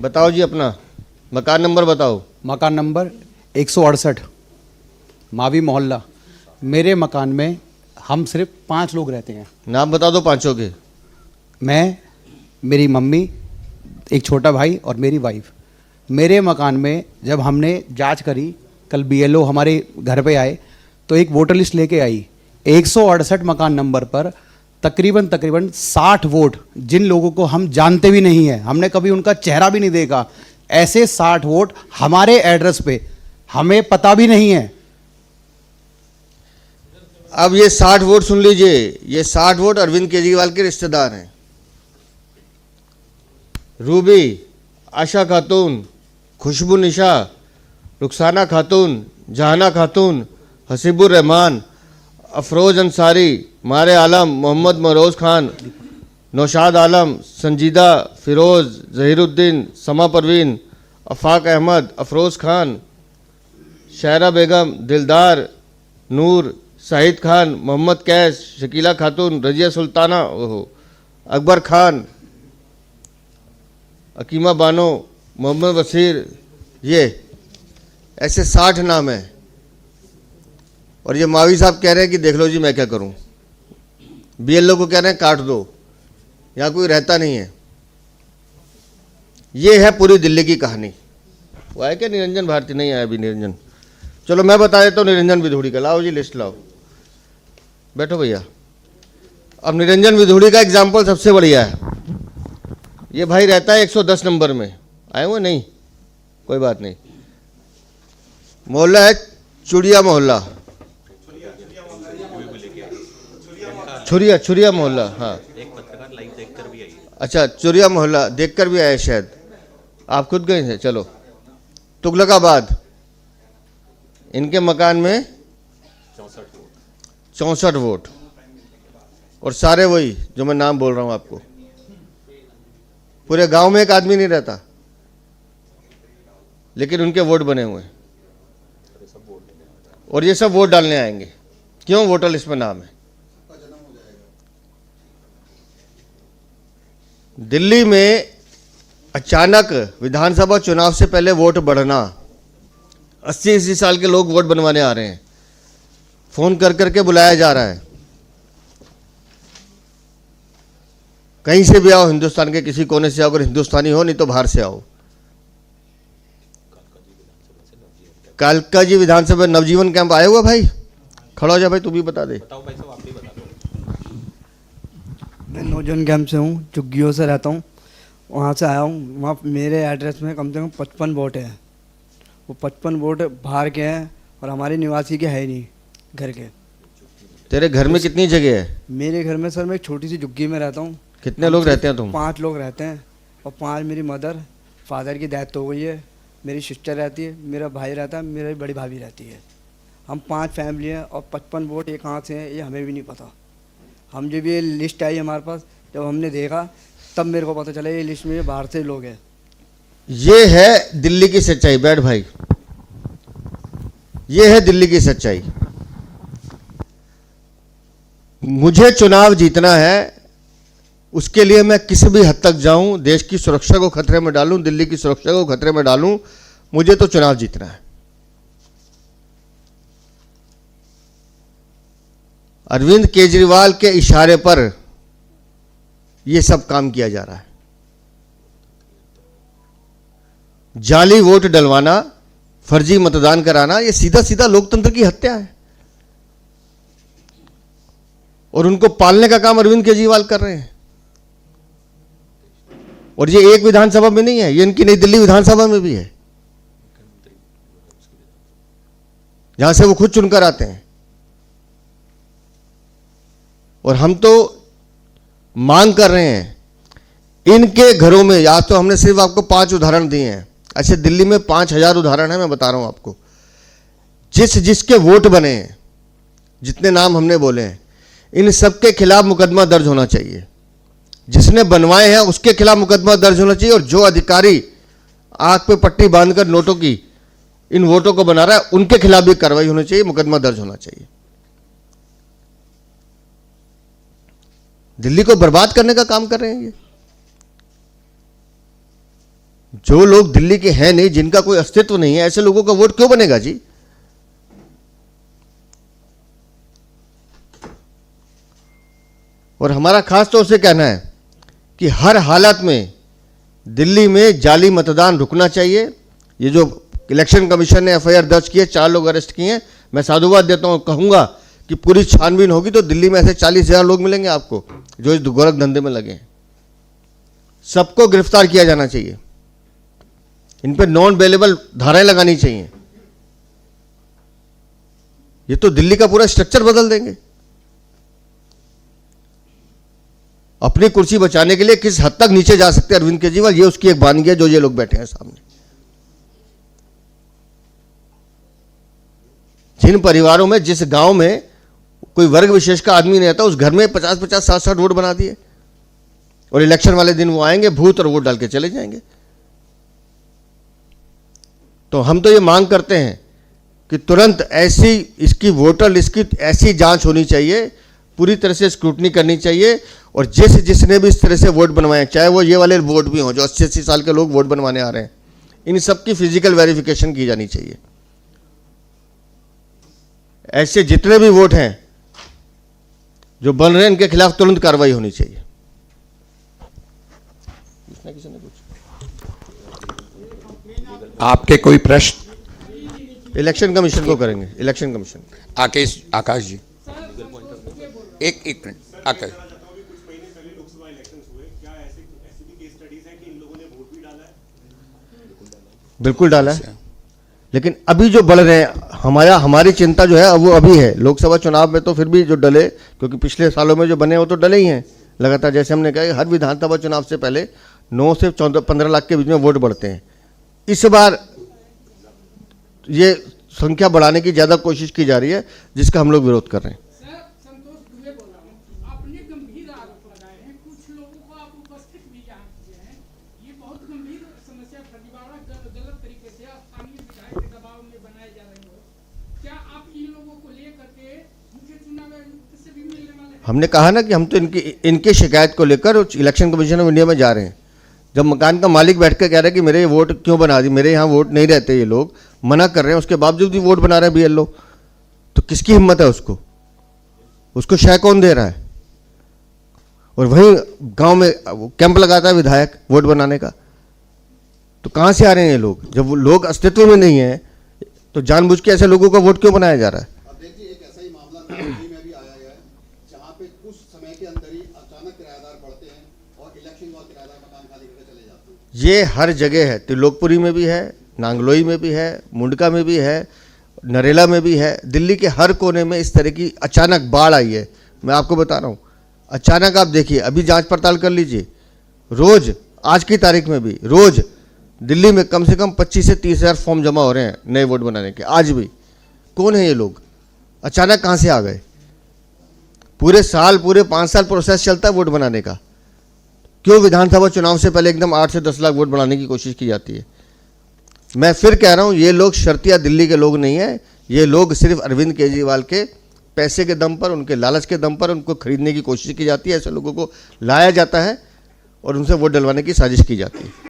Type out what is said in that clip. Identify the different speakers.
Speaker 1: बताओ जी, अपना मकान नंबर बताओ।
Speaker 2: मकान नंबर 168, मावी मोहल्ला। मेरे मकान में हम सिर्फ 5 लोग रहते हैं।
Speaker 1: नाम बता दो पांचों के।
Speaker 2: मैं, मेरी मम्मी, एक छोटा भाई और मेरी वाइफ। मेरे मकान में जब हमने जांच करी, कल बीएलओ हमारे घर पे आए तो एक वोटर लिस्ट लेके आई। 168 मकान नंबर पर तकरीबन 60 वोट, जिन लोगों को हम जानते भी नहीं हैं, हमने कभी उनका चेहरा भी नहीं देखा, ऐसे 60 वोट हमारे एड्रेस पे हमें पता भी नहीं है।
Speaker 1: अब ये 60 वोट सुन लीजिए, ये 60 वोट अरविंद केजरीवाल के रिश्तेदार हैं। रूबी, आशा खातून, खुशबू निशा, रुखसाना खातून, जहाना खातून, हसीबुर रहमान, अफरोज अंसारी, मारे आलम, मोहम्मद मरोज खान, नौशाद आलम, संजीदा, फिरोज, जहीरुद्दीन, समा परवीन, अफाक अहमद, अफरोज खान, शायरा बेगम, दिलदार, नूर, शाहिद खान, मोहम्मद कैश, शकीला खातून, रजिया सुल्ताना, ओहो, अकबर खान, अकीमा बानो, मोहम्मद वसीर, ये ऐसे 60 नाम हैं। और ये मावी साहब कह रहे हैं कि देख लो जी मैं क्या करूं। बीएलओ को कह रहे हैं काट दो, यहाँ कोई रहता नहीं है। ये है पूरी दिल्ली की कहानी। वो आया क्या निरंजन भारती? नहीं आया अभी निरंजन। चलो मैं बता देता हूँ निरंजन विधूड़ी का। लाओ जी लिस्ट लाओ, बैठो भैया। अब निरंजन विधूड़ी का एग्जाम्पल सबसे बढ़िया है। ये भाई रहता है 110 नंबर में। आए हुए नहीं, कोई बात नहीं। मोहल्ला है चुड़िया मोहल्ला, छुरिया मोहल्ला। हाँ,
Speaker 3: एक पत्रकार लाइव देखकर भी आई।
Speaker 1: अच्छा, चुरिया मोहल्ला देखकर भी आए शायद। आप खुद गए थे? चलो। तुगलकाबाद, इनके मकान में 64 वोट, और सारे वही जो मैं नाम बोल रहा हूं आपको। पूरे गांव में एक आदमी नहीं रहता, लेकिन उनके वोट बने हुए हैं। और ये सब वोट डालने आएंगे। क्यों? वोटर लिस्ट में नाम है। दिल्ली में अचानक विधानसभा चुनाव से पहले वोट बढ़ना, 80 साल के लोग वोट बनवाने आ रहे हैं, फोन कर करके बुलाया जा रहा है। कहीं से भी आओ, हिंदुस्तान के किसी कोने से आओ, अगर हिंदुस्तानी हो, नहीं तो बाहर से आओ। कालका जी विधानसभा नवजीवन कैंप आया हुआ भाई, खड़ा हो जा भाई, तू भी बता दे।
Speaker 3: बताओ भाई साहब, आप भी बता दो।
Speaker 4: मैं नवजीवन कैंप से हूँ, झुग्गियों से रहता हूँ, वहाँ से आया हूँ। वहाँ मेरे एड्रेस में कम से कम 55 वोट हैं। वो 55 वोट बाहर के हैं और हमारे निवासी के है ही नहीं, घर के।
Speaker 1: तेरे घर में कितनी जगह है?
Speaker 4: मेरे घर में सर मैं एक छोटी सी झुग्गी में रहता हूँ।
Speaker 1: कितने लोग रहते हैं तुम?
Speaker 4: 5 लोग रहते हैं, और 5 मेरी मदर फादर की डेथ हो गई है, मेरी सिस्टर रहती है, मेरा भाई रहता है, मेरी बड़ी भाभी रहती है। हम 5 फैमिली हैं, और 55 वोट ये कहाँ से हैं ये हमें भी नहीं पता। हम जब ये लिस्ट आई हमारे पास, जब हमने देखा तब मेरे को पता चला ये लिस्ट में बाहर से लोग हैं।
Speaker 1: ये है दिल्ली की सच्चाई। बैठ भाई, ये है दिल्ली की सच्चाई। मुझे चुनाव जीतना है, उसके लिए मैं किसी भी हद तक जाऊं, देश की सुरक्षा को खतरे में डालूं, दिल्ली की सुरक्षा को खतरे में डालूं, मुझे तो चुनाव जीतना है। अरविंद केजरीवाल के इशारे पर यह सब काम किया जा रहा है। जाली वोट डलवाना, फर्जी मतदान कराना, यह सीधा सीधा लोकतंत्र की हत्या है। और उनको पालने का काम अरविंद केजरीवाल कर रहे हैं। और ये एक विधानसभा में नहीं है, ये इनकी नई दिल्ली विधानसभा में भी है, जहां से वो खुद चुनकर आते हैं। और हम तो मांग कर रहे हैं, इनके घरों में, या तो हमने सिर्फ आपको 5 उदाहरण दिए हैं, ऐसे दिल्ली में 5000 उदाहरण है। मैं बता रहा हूं आपको, जिसके वोट बने हैं, जितने नाम हमने बोले हैं, इन सबके खिलाफ मुकदमा दर्ज होना चाहिए। जिसने बनवाए हैं उसके खिलाफ मुकदमा दर्ज होना चाहिए। और जो अधिकारी आंख पे पट्टी बांधकर नोटों की इन वोटों को बना रहा है, उनके खिलाफ भी कार्रवाई होनी चाहिए, मुकदमा दर्ज होना चाहिए। दिल्ली को बर्बाद करने का काम कर रहे हैं ये। जो लोग दिल्ली के हैं नहीं, जिनका कोई अस्तित्व नहीं है, ऐसे लोगों का वोट क्यों बनेगा जी? और हमारा खास तौर से कहना है कि हर हालत में दिल्ली में जाली मतदान रुकना चाहिए। ये जो इलेक्शन कमीशन ने एफआईआर दर्ज की है, 4 लोग अरेस्ट किए हैं, मैं साधुवाद देता हूं, कहूंगा कि पूरी छानबीन होगी तो दिल्ली में ऐसे 40,000 लोग मिलेंगे आपको जो इस गोरख धंधे में लगे हैं। सबको गिरफ्तार किया जाना चाहिए, इन पर नॉन बेलेबल धाराएं लगानी चाहिए। ये तो दिल्ली का पूरा स्ट्रक्चर बदल देंगे। अपनी कुर्सी बचाने के लिए किस हद तक नीचे जा सकते हैं अरविंद केजरीवाल, ये उसकी एक वानगी है जो ये लोग बैठे हैं सामने। जिन परिवारों में, जिस गांव में कोई वर्ग विशेष का आदमी नहीं रहता, उस घर में 50-50, 60-60 वोट बना दिए और इलेक्शन वाले दिन वो आएंगे, भूत और वोट डाल के चले जाएंगे। तो हम तो ये मांग करते हैं कि तुरंत ऐसी इसकी वोटर लिस्ट की ऐसी जांच होनी चाहिए, पूरी तरह से स्क्रूटनी करनी चाहिए, और जिसने भी इस तरह से वोट बनवाए, चाहे वो ये वाले वोट भी हों जो 80-80 साल के लोग वोट बनवाने आ रहे हैं, इन सब की फिजिकल वेरिफिकेशन की जानी चाहिए। ऐसे जितने भी वोट हैं जो बन रहे हैं, इनके खिलाफ तुरंत कार्रवाई होनी चाहिए। किसी ने कुछ
Speaker 5: आपके कोई प्रश्न?
Speaker 1: इलेक्शन कमीशन को करेंगे, इलेक्शन कमीशन।
Speaker 5: आकाश जी, एक मिनट। आकाश,
Speaker 1: बिल्कुल डाला है, लेकिन अभी जो बढ़ रहे हैं, हमारी चिंता जो है वो अभी है। लोकसभा चुनाव में तो फिर भी जो डले, क्योंकि पिछले सालों में जो बने वो तो डले ही हैं लगातार। जैसे हमने कहा, हर विधानसभा चुनाव से पहले 9 से 15 लाख के बीच में वोट बढ़ते हैं। इस बार ये संख्या बढ़ाने की ज़्यादा कोशिश की जा रही है, जिसका हम लोग विरोध कर रहे हैं। हमने कहा ना कि हम तो इनकी शिकायत को लेकर इलेक्शन कमीशन ऑफ इंडिया में जा रहे हैं। जब मकान का मालिक बैठ कर कह रहा है कि मेरे ये वोट क्यों बना दी, मेरे यहाँ वोट नहीं रहते, ये लोग मना कर रहे हैं, उसके बावजूद भी वोट बना रहे हैं बीएलओ, तो किसकी हिम्मत है? उसको शय कौन दे रहा है? और वहीं गांव में कैंप लगाता है विधायक वोट बनाने का। तो कहाँ से आ रहे हैं ये लोग? जब वो लोग अस्तित्व में नहीं है तो जानबूझ के ऐसे लोगों का वोट क्यों बनाया जा रहा है?
Speaker 6: अब देखिए, एक ऐसा ही मामला दिल्ली में भी आया है, जहाँ पे कुछ समय के अंदर ही अचानक किराएदार बढ़ते हैं और इलेक्शन के बाद किराएदार मकान खाली करके चले जाते हैं।
Speaker 1: ये हर जगह है, त्रिलोकपुरी में भी है, नांगलोई में भी है, मुंडका में भी है, नरेला में भी है। दिल्ली के हर कोने में इस तरह की अचानक बाढ़ आई है। मैं आपको बता रहा हूँ, अचानक आप देखिए, अभी जांच पड़ताल कर लीजिए, रोज, आज की तारीख में भी रोज दिल्ली में कम से कम 25 से 30 हज़ार फॉर्म जमा हो रहे हैं नए वोट बनाने के। आज भी कौन है ये लोग? अचानक कहाँ से आ गए? पूरे 5 साल प्रोसेस चलता है वोट बनाने का। क्यों विधानसभा चुनाव से पहले एकदम 8 से 10 लाख वोट बनाने की कोशिश की जाती है? मैं फिर कह रहा हूँ, ये लोग शर्तिया दिल्ली के लोग नहीं हैं। ये लोग सिर्फ अरविंद केजरीवाल के पैसे के दम पर, उनके लालच के दम पर उनको खरीदने की कोशिश की जाती है। ऐसे लोगों को लाया जाता है और उनसे वोट डलवाने की साजिश की जाती है।